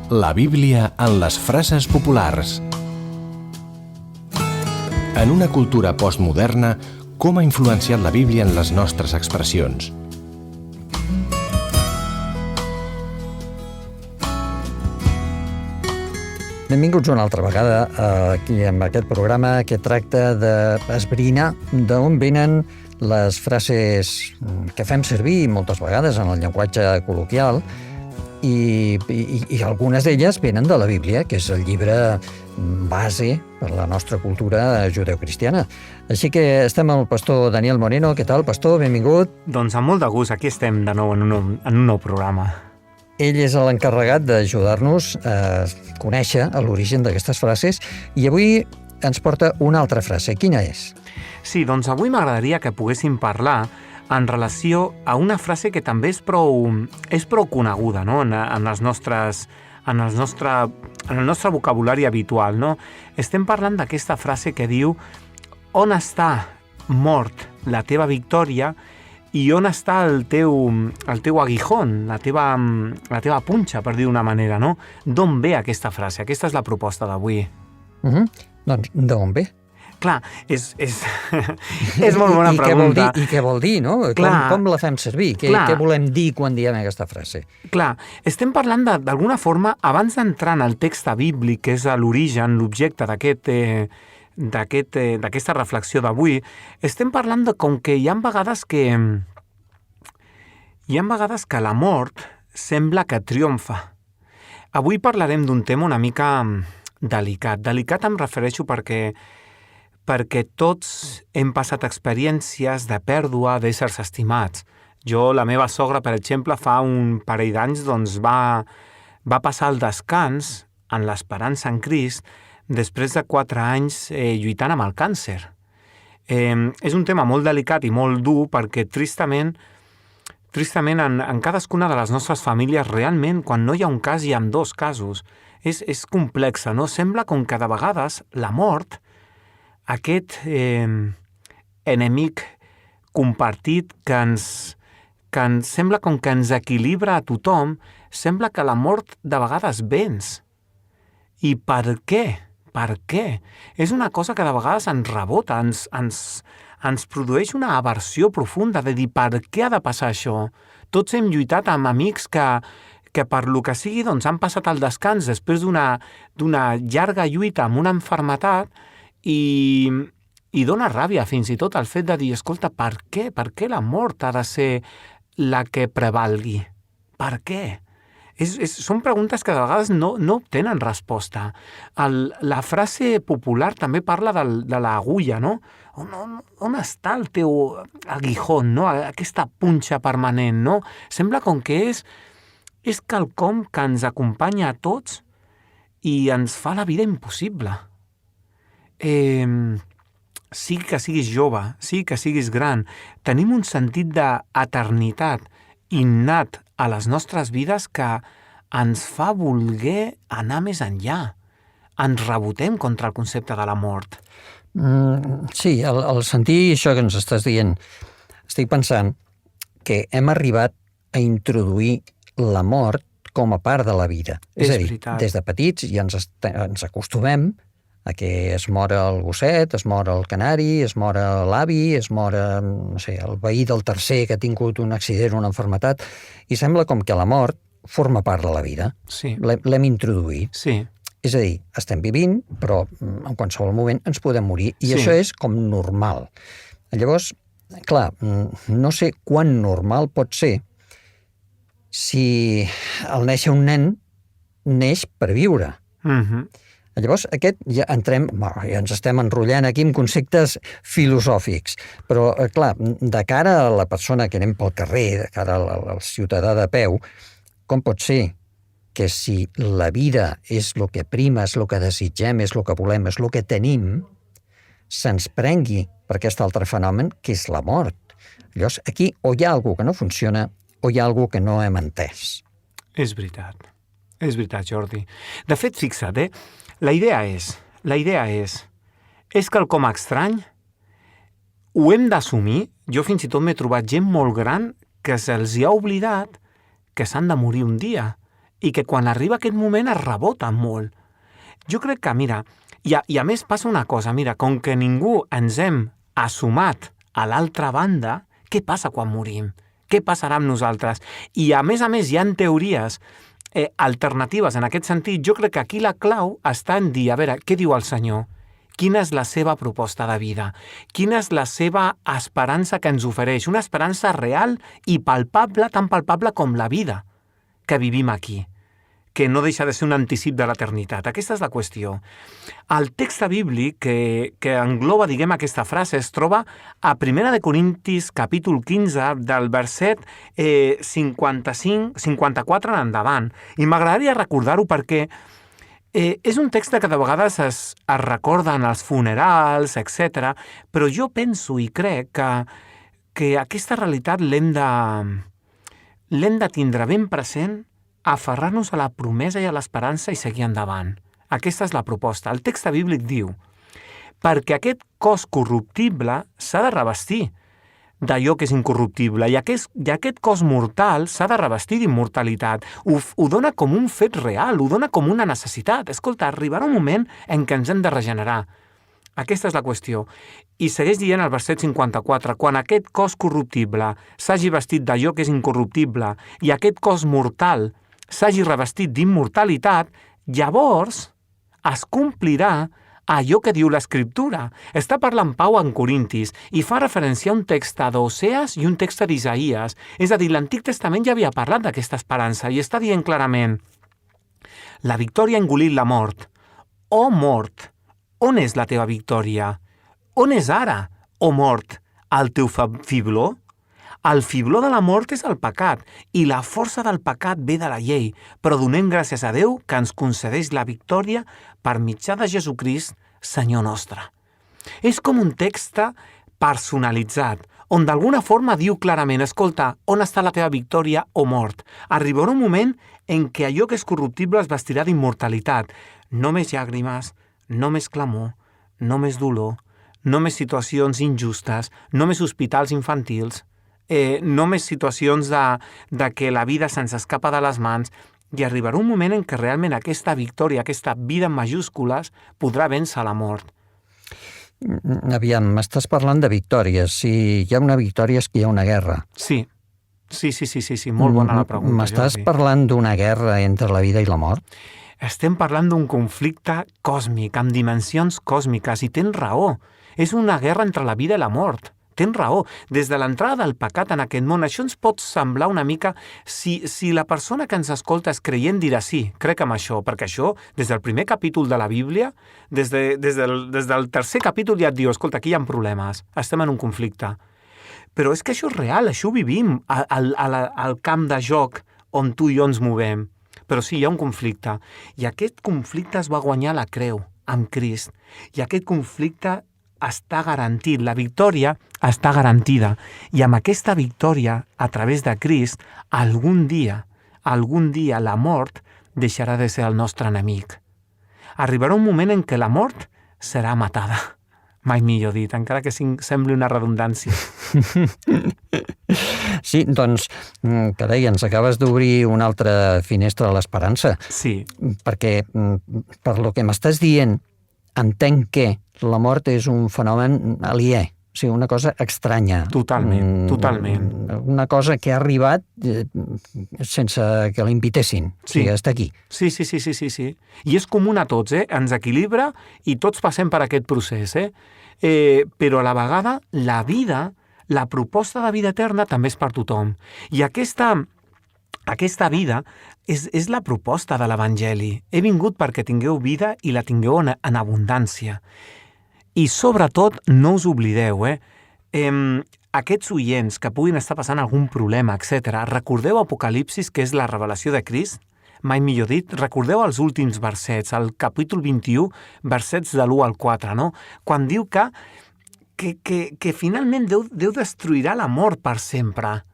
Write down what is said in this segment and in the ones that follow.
La Bíblia en les frases populars. En una cultura postmoderna, com ha influenciat la Bíblia en les nostres expressions? Benvinguts una altra vegada aquí en aquest programa que tracta d'esbrinar d'on venen les frases que fem servir moltes vegades en el llenguatge col·loquial i algunes d'elles venen de la Bíblia, que és el llibre base per la nostra cultura judeocristiana. Així que estem amb el pastor Daniel Moreno. Què tal, pastor? Benvingut. Doncs amb molt de gust, aquí estem de nou en un nou programa. Ell és l'encarregat d'ajudar-nos a conèixer l'origen d'aquestes frases i avui ens porta una altra frase. Quina és? Sí, doncs avui m'agradaria que poguéssim parlar en relació a una frase que també és prou coneguda, no? en el nostre vocabulari habitual. No? Estem parlant d'aquesta frase que diu «On està mort la teva victòria i on està el teu aguijón, la teva punxa, per dir d'una manera, no? D'on ve aquesta frase? Aquesta és la proposta d'avui. Doncs d'on ve? Clar, és molt bona pregunta. I què vol dir, no? Com la fem servir? Què volem dir quan diem aquesta frase? Clar, estem parlant d'alguna forma, abans d'entrar en el text bíblic, que és l'origen, l'objecte d'aquesta reflexió d'avui, estem parlant de com que hi ha vegades que la mort sembla que triomfa. Avui parlarem d'un tema una mica delicat. Delicat em refereixo perquè tots hem passat experiències de pèrdua d'éssers estimats. Jo, la meva sogra, per exemple, fa un parell d'anys doncs, va passar el descans en l'esperança en Crist després de 4 anys lluitant amb el càncer. És un tema molt delicat i molt dur perquè tristament en cadascuna de les nostres famílies realment quan no hi ha un cas hi ha 2 casos. És complexa, no? Sembla com que de vegades la mort, aquest enemic compartit que ens sembla com que ens equilibra a tothom, sembla que la mort de vegades venç. I per què? Per què? És una cosa que de vegades ens rebota, ens produeix una aversió profunda de dir per què ha de passar això? Tots hem lluitat amb amics que per lo que sigui doncs, han passat el descans després d'una llarga lluita amb una malaltia i dona ràbia fins i tot el fet de dir, escolta, per què? Per què la mort ha de ser la que prevalgui? Per què? Són preguntes que de vegades no obtenen resposta. La frase popular també parla de l'agulla, no? On està el teu aguijón, no? Aquesta punxa permanent, no? Sembla com que és quelcom que ens acompanya a tots i ens fa la vida impossible. Sigui que siguis jove, sigui que siguis gran, tenim un sentit d'eternitat innat a les nostres vides que ens fa voler anar més enllà. Ens rebotem contra el concepte de la mort. Sí, al sentir això que ens estàs dient, estic pensant que hem arribat a introduir la mort com a part de la vida. És a dir, veritat. Des de petits ja ens acostumem a que es mor el gosset, es mor el canari, es mor l'avi, es mor el veí del tercer que ha tingut un accident o una malaltia, i sembla com que la mort forma part de la vida. Sí. L'hem introduït. Sí. És a dir, estem vivint, però en qualsevol moment ens podem morir, i això és com normal. Llavors, clar, no sé quan normal pot ser si al néixer un nen neix per viure. Llavors, ja ens estem enrotllant aquí amb conceptes filosòfics, però, clar, de cara a la persona que anem pel carrer, de cara al ciutadà de peu, com pot ser que si la vida és el que prima, és el que desitgem, és el que volem, és el que tenim, se'ns prengui per aquest altre fenomen que és la mort? Llavors, aquí o hi ha alguna que no funciona o hi ha alguna que no hem entès. És veritat, Jordi. De fet, fixa't, la idea és quelcom estrany, ho hem d'assumir. Jo fins i tot m'he trobat gent molt gran que se'ls hi ha oblidat que s'han de morir un dia i que quan arriba aquest moment es rebota molt. Jo crec que, mira, i a més passa una cosa, mira, com que ningú ens hem assumat a l'altra banda, què passa quan morim? Què passarà amb nosaltres? I a més, hi ha teories alternatives en aquest sentit. Jo crec que aquí la clau està en dir, a veure, què diu el Senyor? Quina és la seva proposta de vida? Quina és la seva esperança que ens ofereix? Una esperança real i palpable, tan palpable com la vida que vivim aquí, que no deixa de ser un anticip de l'eternitat. Aquesta és la qüestió. El text bíblic que engloba, diguem, aquesta frase es troba a 1 de Corintis, capítol 15, del verset 54 en endavant. I m'agradaria recordar-ho perquè és un text que de vegades es recorda en els funerals, etc. Però jo penso i crec que aquesta realitat l'hem de tindre ben present, aferrar-nos a la promesa i a l'esperança i seguir endavant. Aquesta és la proposta. El text bíblic diu: perquè aquest cos corruptible s'ha de revestir d'allò que és incorruptible i aquest cos mortal s'ha de revestir d'immortalitat. Ho dona com un fet real, ho dona com una necessitat. Escolta, arribarà un moment en què ens hem de regenerar. Aquesta és la qüestió. I segueix dient el verset 54, quan aquest cos corruptible s'hagi vestit d'allò que és incorruptible i aquest cos mortal s'hagi revestit d'immortalitat, llavors es complirà allò que diu l'Escriptura. Està parlant Pau en Corintis i fa referència a un text d'Osees i un text d'Isaïes. És a dir, l'Antic Testament ja havia parlat d'aquesta esperança i està dient clarament: la victòria ha engolit la mort. Oh mort, on és la teva victòria? On és ara, oh mort, el teu fibló? El fibló de la mort és el pecat, i la força del pecat ve de la llei, però donem gràcies a Déu que ens concedeix la victòria per mitjà de Jesucrist, Senyor nostre. És com un text personalitzat, on d'alguna forma diu clarament: escolta, on està la teva victòria, o mort? Arribarà un moment en què allò que és corruptible es vestirà d'immortalitat. No més llàgrimes, no més clamor, no més dolor, no més situacions injustes, no més hospitals infantils, no més situacions de que la vida se'ns escapa de les mans, i arribarà un moment en què realment aquesta victòria, aquesta vida en majúscules, podrà vèncer la mort. Aviam, m'estàs parlant de victòries. Si hi ha una victòria és que hi ha una guerra. Sí, molt bona la pregunta. M'estàs parlant d'una guerra entre la vida i la mort? Estem parlant d'un conflicte còsmic, amb dimensions còsmiques, i tens raó. És una guerra entre la vida i la mort. Tens raó. Des de l'entrada del pecat en aquest món, això ens pot semblar una mica... Si la persona que ens escolta és creient, dirà sí, crec en això, perquè això, des del primer capítol de la Bíblia, des del tercer capítol ja et diu: escolta, aquí hi ha problemes, estem en un conflicte. Però és que això és real, això ho vivim al camp de joc on tu i jo ens movem. Però sí, hi ha un conflicte. I aquest conflicte es va guanyar a la creu, amb Crist. I aquest conflicte està garantit, la victòria està garantida. I amb aquesta victòria, a través de Crist, algun dia la mort deixarà de ser el nostre enemic. Arribarà un moment en què la mort serà matada. Mai millor dit, encara que sembli una redundància. Sí, doncs, carai, ens acabes d'obrir una altra finestra de l'esperança. Sí. Perquè, per lo que m'estàs dient, entenc que la mort és un fenomen aliè, o sigui, una cosa estranya. Totalment. Una cosa que ha arribat sense que la invitessin. Sí. O sigui, està aquí. Sí. I és comú a tots, ens equilibra i tots passem per aquest procés, però a la vegada la vida, la proposta de vida eterna també és per tothom. I aquesta vida és la proposta de l'Evangeli. He vingut perquè tingueu vida i la tingueu en abundància. I sobretot, no us oblideu, aquests oients que puguin estar passant algun problema, etc., recordeu Apocalipsis, que és la revelació de Crist? Mai millor dit, recordeu els últims versets, el capítol 21, versets de l'1 al 4, no? Quan diu que finalment Déu destruirà la mort per sempre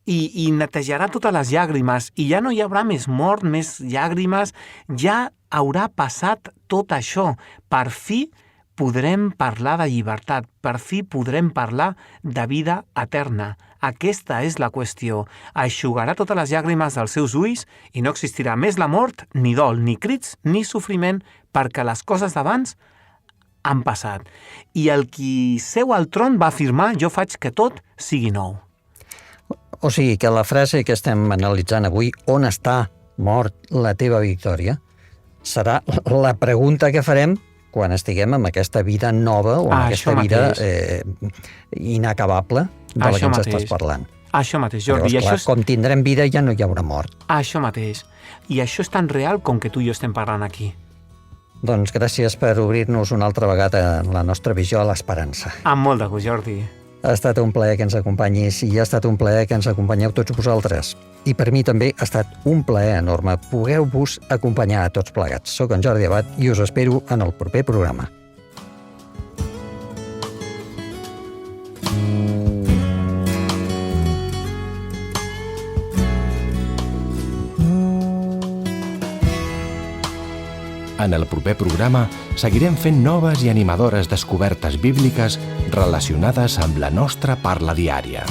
i netejarà totes les llàgrimes, i ja no hi haurà més mort, més llàgrimes, ja haurà passat tot això. Per fi podrem parlar de llibertat, per fi podrem parlar de vida eterna. Aquesta és la qüestió. Eixugarà totes les llàgrimes dels seus ulls i no existirà més la mort, ni dol, ni crits, ni sofriment, perquè les coses d'abans han passat. I el qui seu al tron va afirmar: jo faig que tot sigui nou. O sigui que la frase que estem analitzant avui, on està, mort, la teva victòria, serà la pregunta que farem quan estiguem en aquesta vida nova o en aquesta vida inacabable de la que ens estàs parlant. Això mateix, Jordi. Llavors, clar, com tindrem vida ja no hi haurà mort. Això mateix. I això és tan real com que tu i jo estem parlant aquí. Doncs gràcies per obrir-nos una altra vegada la nostra visió a l'esperança. Amb molt de gust, Jordi. Ha estat un plaer que ens acompanyis i ha estat un plaer que ens acompanyeu tots vosaltres. I per mi també ha estat un plaer enorme poder-vos acompanyar a tots plegats. Soc en Jordi Abad i us espero en el proper programa. En el proper programa seguirem fent noves i animadores descobertes bíbliques relacionades amb la nostra parla diària.